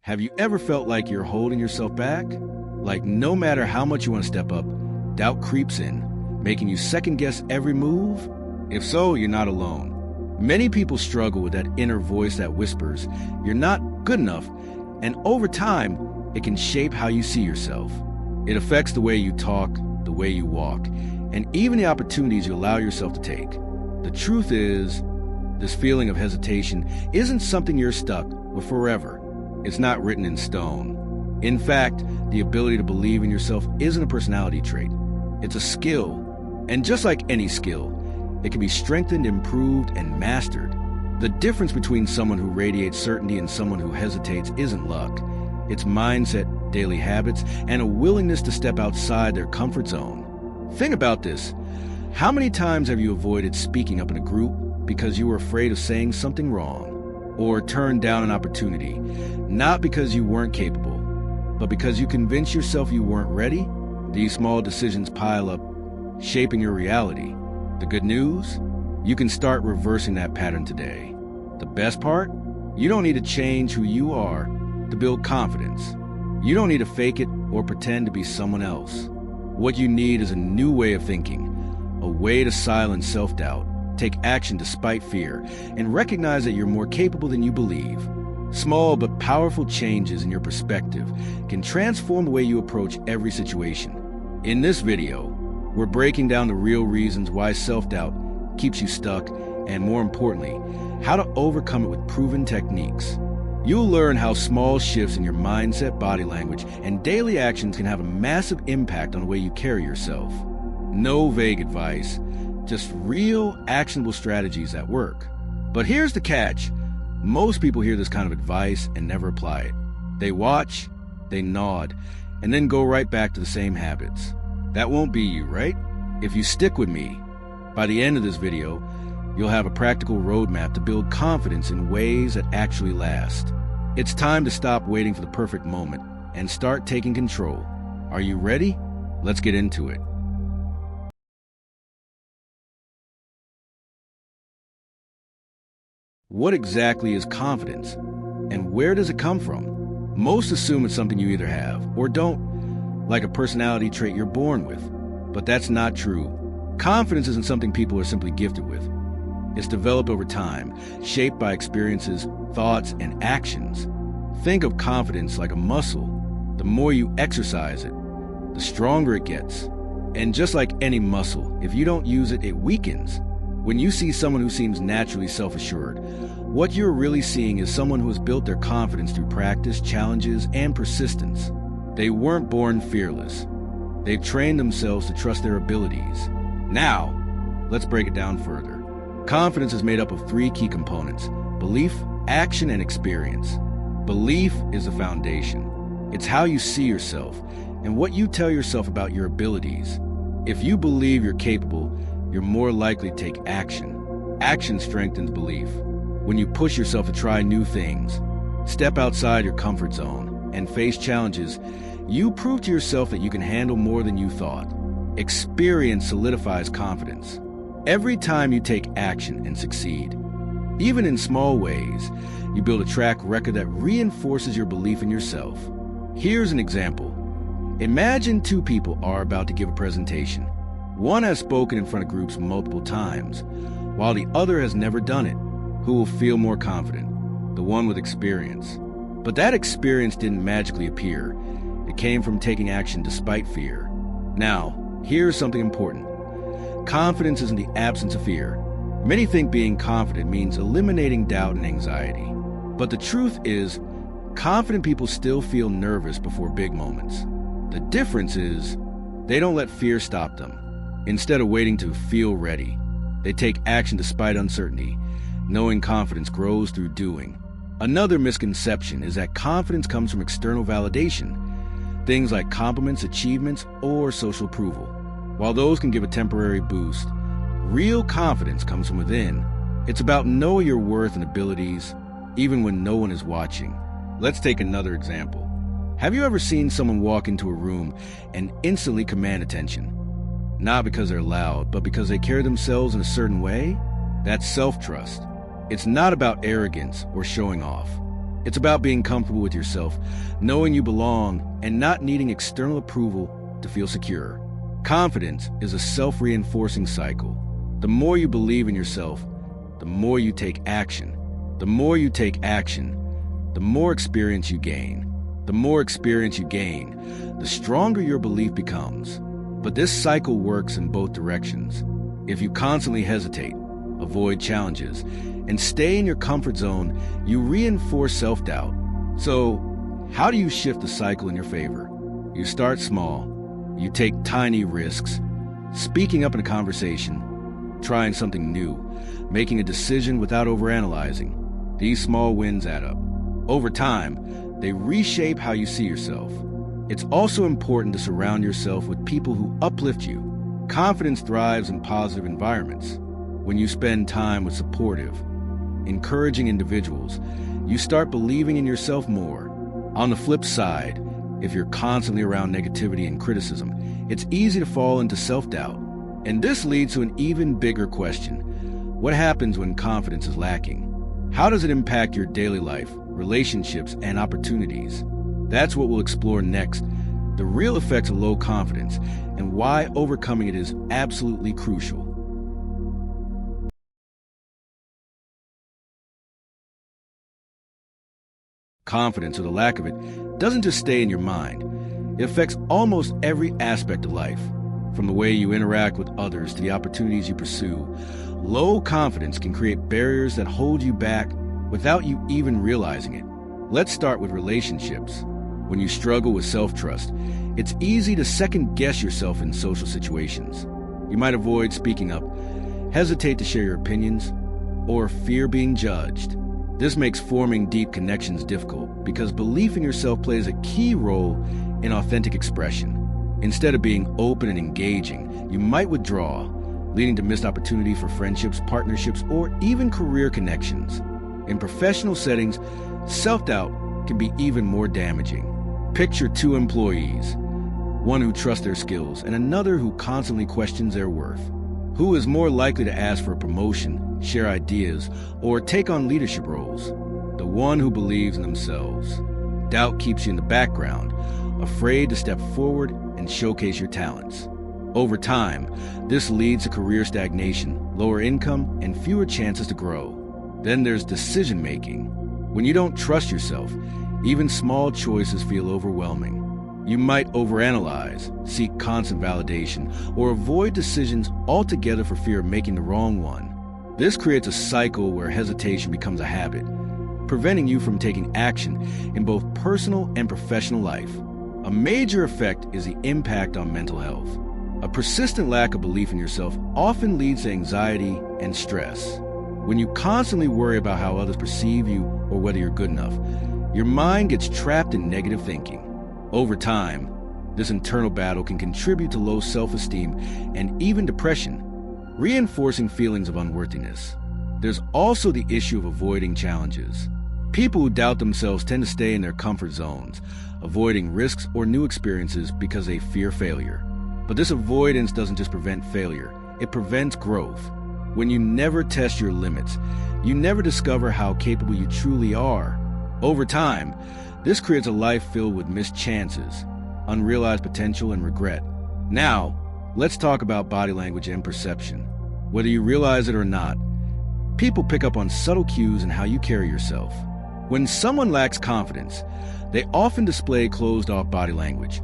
Have you ever felt like you're holding yourself back? Like no matter how much you want to step up, doubt creeps in, making you second-guess every move? If so, you're not alone. Many people struggle with that inner voice that whispers, "You're not good enough," and over time, it can shape how you see yourself. It affects the way you talk, the way you walk, and even the opportunities you allow yourself to take. The truth is, this feeling of hesitation isn't something you're stuck with forever. It's not written in stone. In fact, the ability to believe in yourself isn't a personality trait. It's a skill. And just like any skill, it can be strengthened, improved, and mastered. The difference between someone who radiates certainty and someone who hesitates isn't luck. It's mindset, daily habits, and a willingness to step outside their comfort zone. Think about this. How many times have you avoided speaking up in a group because you were afraid of saying something wrong? Or turned down an opportunity, not because you weren't capable, but because you convinced yourself you weren't ready? These small decisions pile up, shaping your reality. The good news? You can start reversing that pattern today. The best part? You don't need to change who you are to build confidence. You don't need to fake it or pretend to be someone else. What you need is a new way of thinking, a way to silence self-doubt, take action despite fear, and recognize that you're more capable than you believe. Small but powerful changes in your perspective can transform the way you approach every situation. In this video, we're breaking down the real reasons why self-doubt keeps you stuck, and more importantly, how to overcome it with proven techniques. You'll learn how small shifts in your mindset, body language, and daily actions can have a massive impact on the way you carry yourself. No vague advice, just real, actionable strategies that work. But here's the catch. Most people hear this kind of advice and never apply it. They watch, they nod, and then go right back to the same habits. That won't be you, right? If you stick with me, by the end of this video, you'll have a practical roadmap to build confidence in ways that actually last. It's time to stop waiting for the perfect moment and start taking control. Are you ready? Let's get into it. What exactly is confidence, and where does it come from? Most assume it's something you either have or don't, like a personality trait you're born with. But that's not true. Confidence isn't something people are simply gifted with. It's developed over time, shaped by experiences, thoughts, and actions. Think of confidence like a muscle. The more you exercise it, the stronger it gets. And just like any muscle, if you don't use it, it weakens. When you see someone who seems naturally self-assured, what you're really seeing is someone who has built their confidence through practice, challenges, and persistence. They weren't born fearless. They've trained themselves to trust their abilities. Now, let's break it down further. Confidence is made up of three key components: belief, action, and experience. Belief is the foundation. It's how you see yourself and what you tell yourself about your abilities. If you believe you're capable, you're more likely to take action. Action strengthens belief. When you push yourself to try new things, step outside your comfort zone, and face challenges, you prove to yourself that you can handle more than you thought. Experience solidifies confidence. Every time you take action and succeed, even in small ways, you build a track record that reinforces your belief in yourself. Here's an example. Imagine two people are about to give a presentation. One has spoken in front of groups multiple times, while the other has never done it. Who will feel more confident? The one with experience. But that experience didn't magically appear. It came from taking action despite fear. Now, here's something important. Confidence isn't the absence of fear. Many think being confident means eliminating doubt and anxiety. But the truth is, confident people still feel nervous before big moments. The difference is, they don't let fear stop them. Instead of waiting to feel ready, they take action despite uncertainty, knowing confidence grows through doing. Another misconception is that confidence comes from external validation, things like compliments, achievements, or social approval. While those can give a temporary boost, real confidence comes from within. It's about knowing your worth and abilities, even when no one is watching. Let's take another example. Have you ever seen someone walk into a room and instantly command attention? Not because they're loud, but because they carry themselves in a certain way? That's self-trust. It's not about arrogance or showing off. It's about being comfortable with yourself, knowing you belong, and not needing external approval to feel secure. Confidence is a self-reinforcing cycle. The more you believe in yourself, the more you take action. The more you take action, the more experience you gain. The more experience you gain, the stronger your belief becomes. But this cycle works in both directions. If you constantly hesitate, avoid challenges, and stay in your comfort zone, you reinforce self-doubt. So, how do you shift the cycle in your favor? You start small. You take tiny risks, speaking up in a conversation, trying something new, making a decision without overanalyzing. These small wins add up. Over time, they reshape how you see yourself. It's also important to surround yourself with people who uplift you. Confidence thrives in positive environments. When you spend time with supportive, encouraging individuals, you start believing in yourself more. On the flip side, if you're constantly around negativity and criticism, it's easy to fall into self-doubt. And this leads to an even bigger question. What happens when confidence is lacking? How does it impact your daily life, relationships, and opportunities? That's what we'll explore next, the real effects of low confidence and why overcoming it is absolutely crucial. Confidence, or the lack of it, doesn't just stay in your mind. It affects almost every aspect of life, from the way you interact with others to the opportunities you pursue. Low confidence can create barriers that hold you back without you even realizing it. Let's start with relationships. When you struggle with self-trust, it's easy to second-guess yourself in social situations. You might avoid speaking up, hesitate to share your opinions, or fear being judged. This makes forming deep connections difficult because belief in yourself plays a key role in authentic expression. Instead of being open and engaging, you might withdraw, leading to missed opportunities for friendships, partnerships, or even career connections. In professional settings, self-doubt can be even more damaging. Picture two employees, one who trusts their skills and another who constantly questions their worth. Who is more likely to ask for a promotion, share ideas, or take on leadership roles? The one who believes in themselves. Doubt keeps you in the background, afraid to step forward and showcase your talents. Over time, this leads to career stagnation, lower income, and fewer chances to grow. Then there's decision-making. When you don't trust yourself, even small choices feel overwhelming. You might overanalyze, seek constant validation, or avoid decisions altogether for fear of making the wrong one. This creates a cycle where hesitation becomes a habit, preventing you from taking action in both personal and professional life. A major effect is the impact on mental health. A persistent lack of belief in yourself often leads to anxiety and stress. When you constantly worry about how others perceive you or whether you're good enough, your mind gets trapped in negative thinking. Over time, this internal battle can contribute to low self-esteem and even depression, reinforcing feelings of unworthiness. There's also the issue of avoiding challenges. People who doubt themselves tend to stay in their comfort zones, avoiding risks or new experiences because they fear failure. But this avoidance doesn't just prevent failure, it prevents growth. When you never test your limits, you never discover how capable you truly are. Over time, this creates a life filled with missed chances, unrealized potential, and regret. Now, let's talk about body language and perception. Whether you realize it or not, people pick up on subtle cues in how you carry yourself. When someone lacks confidence, they often display closed-off body language,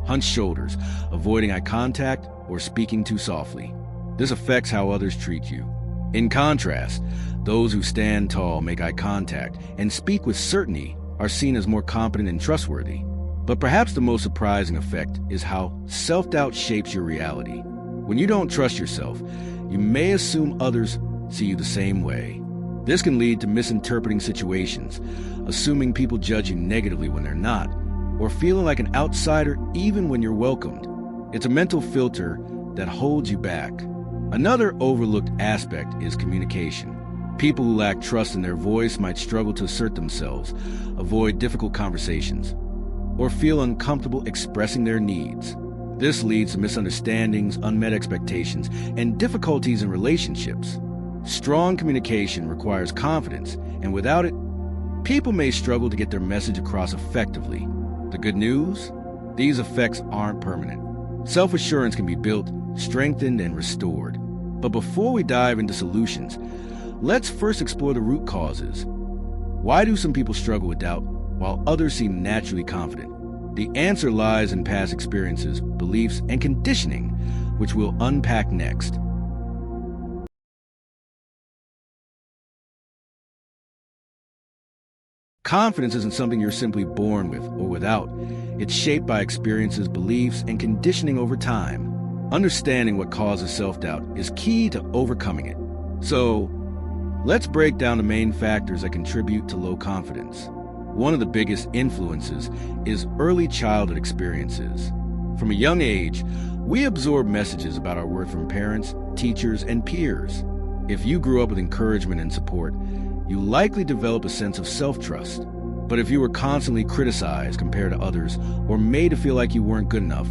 hunched shoulders, avoiding eye contact, or speaking too softly. This affects how others treat you. In contrast, those who stand tall, make eye contact, and speak with certainty are seen as more competent and trustworthy. But perhaps the most surprising effect is how self-doubt shapes your reality. When you don't trust yourself, you may assume others see you the same way. This can lead to misinterpreting situations, assuming people judge you negatively when they're not, or feeling like an outsider even when you're welcomed. It's a mental filter that holds you back. Another overlooked aspect is communication. People who lack trust in their voice might struggle to assert themselves, avoid difficult conversations, or feel uncomfortable expressing their needs. This leads to misunderstandings, unmet expectations, and difficulties in relationships. Strong communication requires confidence, and without it, People may struggle to get their message across effectively. The good news? These effects aren't permanent. Self-assurance can be built, strengthened, and restored. But before we dive into solutions, let's first explore the root causes. Why do some people struggle with doubt while others seem naturally confident? The answer lies in past experiences, beliefs, and conditioning, which we'll unpack next. Confidence isn't something you're simply born with or without. It's shaped by experiences, beliefs, and conditioning over time. Understanding what causes self-doubt is key to overcoming it. So, let's break down the main factors that contribute to low confidence. One of the biggest influences is early childhood experiences. From a young age, we absorb messages about our worth from parents, teachers, and peers. If you grew up with encouragement and support, you likely develop a sense of self-trust. But if you were constantly criticized compared to others or made to feel like you weren't good enough,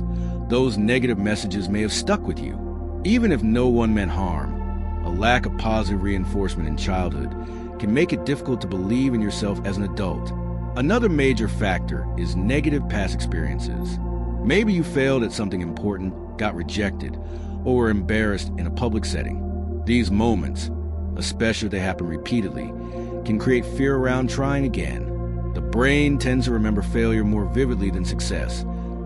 those negative messages may have stuck with you. Even if no one meant harm, a lack of positive reinforcement in childhood can make it difficult to believe in yourself as an adult. Another major factor is negative past experiences. Maybe you failed at something important, got rejected, or were embarrassed in a public setting. These moments, especially if they happen repeatedly, can create fear around trying again. The brain tends to remember failure more vividly than success,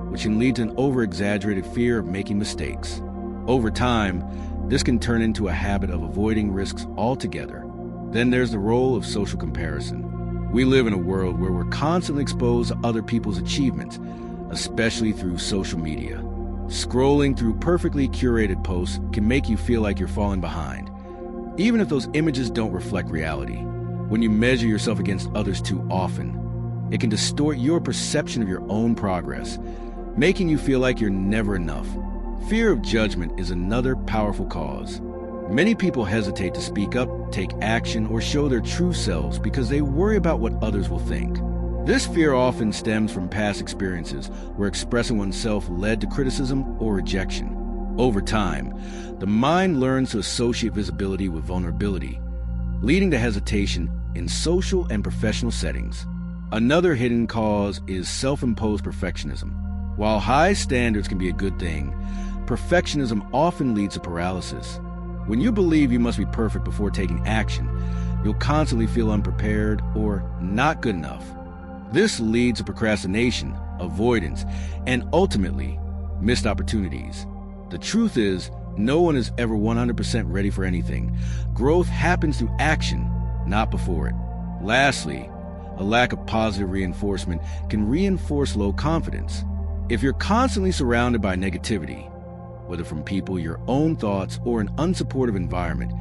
which can lead to an over-exaggerated fear of making mistakes. Over time, this can turn into a habit of avoiding risks altogether. Then there's the role of social comparison. We live in a world where we're constantly exposed to other people's achievements, especially through social media. Scrolling through perfectly curated posts can make you feel like you're falling behind, even if those images don't reflect reality. When you measure yourself against others too often, it can distort your perception of your own progress, making you feel like you're never enough. Fear of judgment is another powerful cause. Many people hesitate to speak up, take action, or show their true selves because they worry about what others will think. This fear often stems from past experiences where expressing oneself led to criticism or rejection. Over time, the mind learns to associate visibility with vulnerability, leading to hesitation in social and professional settings. Another hidden cause is self-imposed perfectionism. While high standards can be a good thing, perfectionism often leads to paralysis. When you believe you must be perfect before taking action, you'll constantly feel unprepared or not good enough. This leads to procrastination, avoidance, and ultimately, missed opportunities. The truth is, no one is ever 100% ready for anything. Growth happens through action, not before it. Lastly, a lack of positive reinforcement can reinforce low confidence. If you're constantly surrounded by negativity, whether from people, your own thoughts, or an unsupportive environment,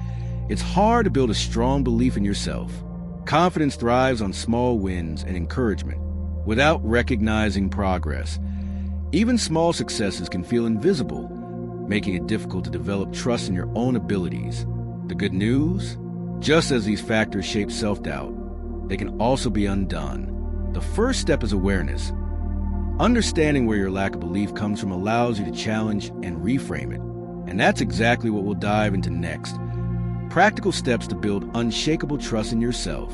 it's hard to build a strong belief in yourself. Confidence thrives on small wins and encouragement. Without recognizing progress, even small successes can feel invisible, making it difficult to develop trust in your own abilities. The good news? Just as these factors shape self-doubt, they can also be undone. The first step is awareness. Understanding where your lack of belief comes from allows you to challenge and reframe it. And that's exactly what we'll dive into next. Practical steps to build unshakable trust in yourself.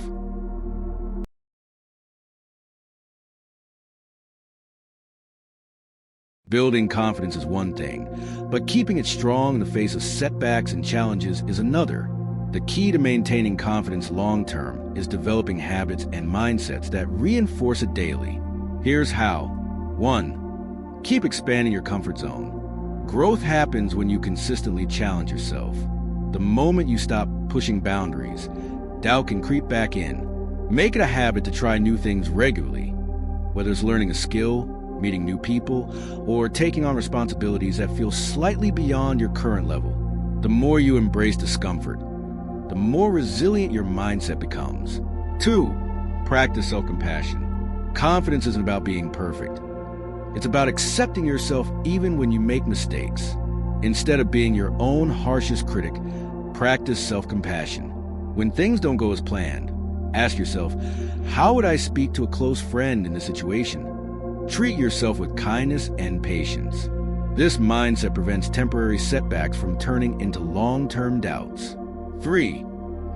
Building confidence is one thing, but keeping it strong in the face of setbacks and challenges is another. The key to maintaining confidence long-term is developing habits and mindsets that reinforce it daily. Here's how. 1. Keep expanding your comfort zone. Growth happens when you consistently challenge yourself. The moment you stop pushing boundaries, doubt can creep back in. Make it a habit to try new things regularly, whether it's learning a skill, meeting new people, or taking on responsibilities that feel slightly beyond your current level. The more you embrace discomfort, the more resilient your mindset becomes. 2. Practice self-compassion. Confidence isn't about being perfect. It's about accepting yourself even when you make mistakes. Instead of being your own harshest critic, practice self-compassion. When things don't go as planned, ask yourself, how would I speak to a close friend in this situation? Treat yourself with kindness and patience. This mindset prevents temporary setbacks from turning into long-term doubts. 3.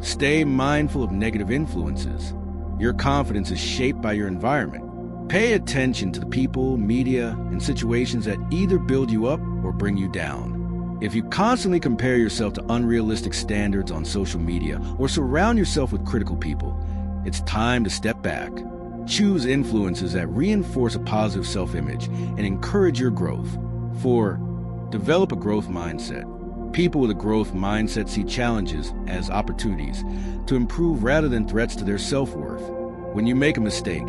Stay mindful of negative influences. Your confidence is shaped by your environment. Pay attention to the people, media, and situations that either build you up or bring you down. If you constantly compare yourself to unrealistic standards on social media or surround yourself with critical people, it's time to step back. Choose influences that reinforce a positive self-image and encourage your growth. 4. Develop a growth mindset. People with a growth mindset see challenges as opportunities to improve rather than threats to their self-worth. When you make a mistake,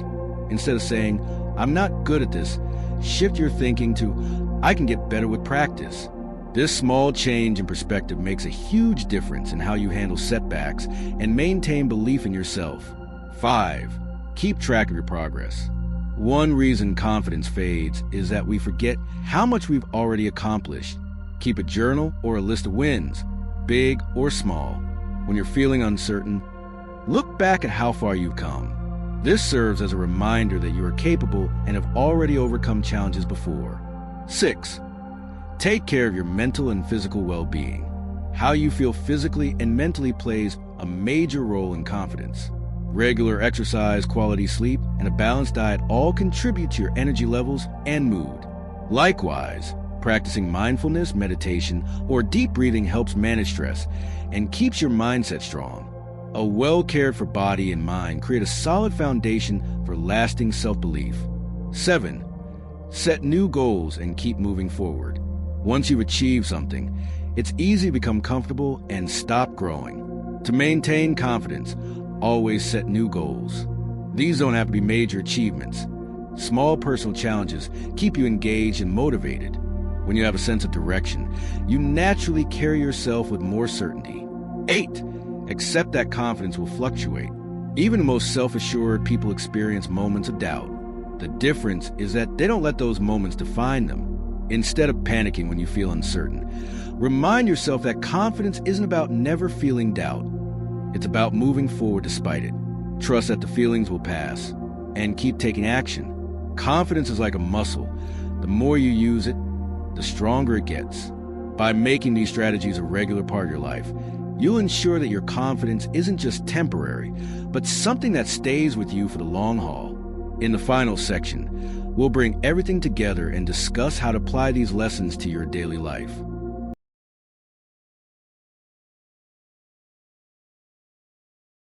instead of saying, "I'm not good at this," shift your thinking to, "I can get better with practice." This small change in perspective makes a huge difference in how you handle setbacks and maintain belief in yourself. 5. Keep track of your progress. One reason confidence fades is that we forget how much we've already accomplished. Keep a journal or a list of wins, big or small. When you're feeling uncertain, look back at how far you've come. This serves as a reminder that you are capable and have already overcome challenges before. 6. Take care of your mental and physical well-being. How you feel physically and mentally plays a major role in confidence. Regular exercise, quality sleep, and a balanced diet all contribute to your energy levels and mood. Likewise, practicing mindfulness, meditation, or deep breathing helps manage stress and keeps your mindset strong. A well-cared-for body and mind create a solid foundation for lasting self-belief. 7. Set new goals and keep moving forward. Once you've achieved something, it's easy to become comfortable and stop growing. To maintain confidence, always set new goals. These don't have to be major achievements. Small personal challenges keep you engaged and motivated. When you have a sense of direction, you naturally carry yourself with more certainty. 8. Accept that confidence will fluctuate. Even the most self-assured people experience moments of doubt. The difference is that they don't let those moments define them. Instead of panicking when you feel uncertain, remind yourself that confidence isn't about never feeling doubt. It's about moving forward despite it. Trust that the feelings will pass, and keep taking action. Confidence is like a muscle. The more you use it, the stronger it gets. By making these strategies a regular part of your life, you'll ensure that your confidence isn't just temporary, but something that stays with you for the long haul. In the final section, we'll bring everything together and discuss how to apply these lessons to your daily life.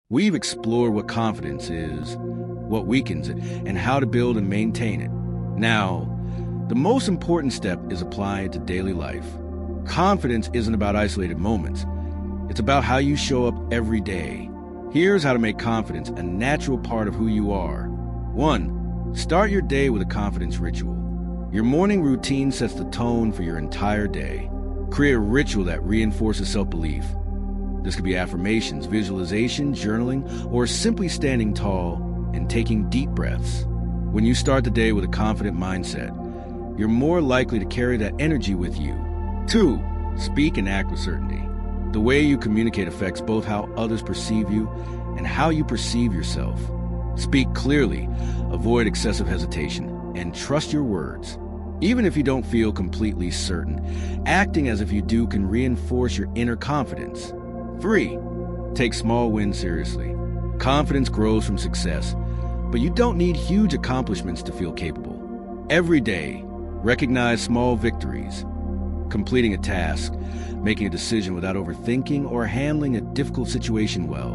We've explored what confidence is, what weakens it, and how to build and maintain it. Now, the most important step is applying it to daily life. Confidence isn't about isolated moments. It's about how you show up every day. Here's how to make confidence a natural part of who you are. 1. Start your day with a confidence ritual. Your morning routine sets the tone for your entire day. Create a ritual that reinforces self-belief. This could be affirmations, visualization, journaling, or simply standing tall and taking deep breaths. When you start the day with a confident mindset, you're more likely to carry that energy with you. 2. Speak and act with certainty. The way you communicate affects both how others perceive you and how you perceive yourself. Speak clearly, avoid excessive hesitation, and trust your words. Even if you don't feel completely certain, acting as if you do can reinforce your inner confidence. 3. Take small wins seriously. Confidence grows from success, but you don't need huge accomplishments to feel capable. Every day, recognize small victories. Completing a task, making a decision without overthinking, or handling a difficult situation well.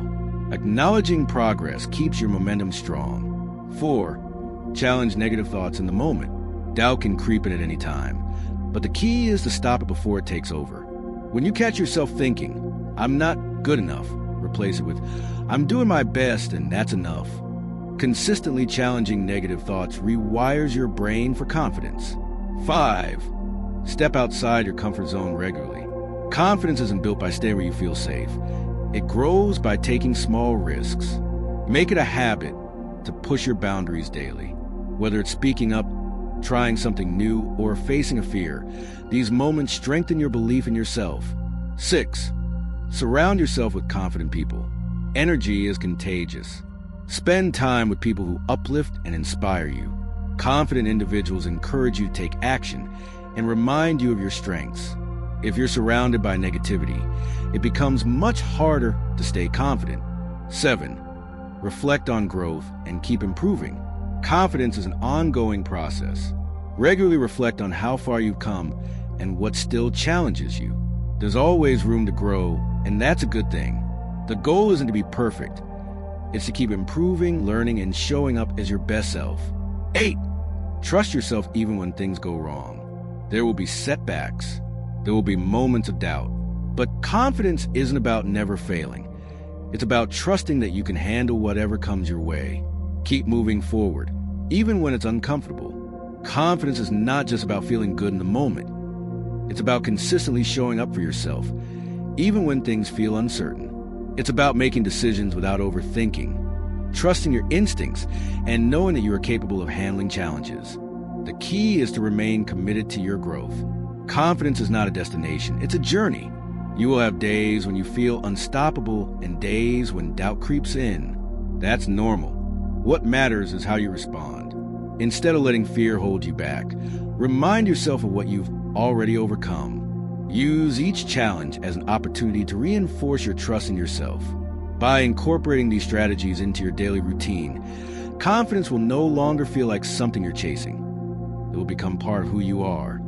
Acknowledging progress keeps your momentum strong. 4. Challenge negative thoughts in the moment. Doubt can creep in at any time, but the key is to stop it before it takes over. When you catch yourself thinking, "I'm not good enough," replace it with, "I'm doing my best and that's enough." Consistently challenging negative thoughts rewires your brain for confidence. 5. Step outside your comfort zone regularly. Confidence isn't built by staying where you feel safe. It grows by taking small risks. Make it a habit to push your boundaries daily. Whether it's speaking up, trying something new, or facing a fear, these moments strengthen your belief in yourself. 6. Surround yourself with confident people. Energy is contagious. Spend time with people who uplift and inspire you. Confident individuals encourage you to take action and remind you of your strengths. If you're surrounded by negativity, it becomes much harder to stay confident. 7. reflect on growth, and keep improving. Confidence is an ongoing process. Regularly reflect on how far you've come and what still challenges you. There's always room to grow, and that's a good thing. The goal isn't to be perfect. It's to keep improving, learning, and showing up as your best self. 8. Trust yourself even when things go wrong. There will be setbacks. There will be moments of doubt. But confidence isn't about never failing. It's about trusting that you can handle whatever comes your way. Keep moving forward, even when it's uncomfortable. Confidence is not just about feeling good in the moment. It's about consistently showing up for yourself, even when things feel uncertain. It's about making decisions without overthinking, trusting your instincts, and knowing that you are capable of handling challenges. The key is to remain committed to your growth. Confidence is not a destination, it's a journey. You will have days when you feel unstoppable and days when doubt creeps in. That's normal. What matters is how you respond. Instead of letting fear hold you back, remind yourself of what you've already overcome. Use each challenge as an opportunity to reinforce your trust in yourself. By incorporating these strategies into your daily routine, confidence will no longer feel like something you're chasing. It will become part of who you are.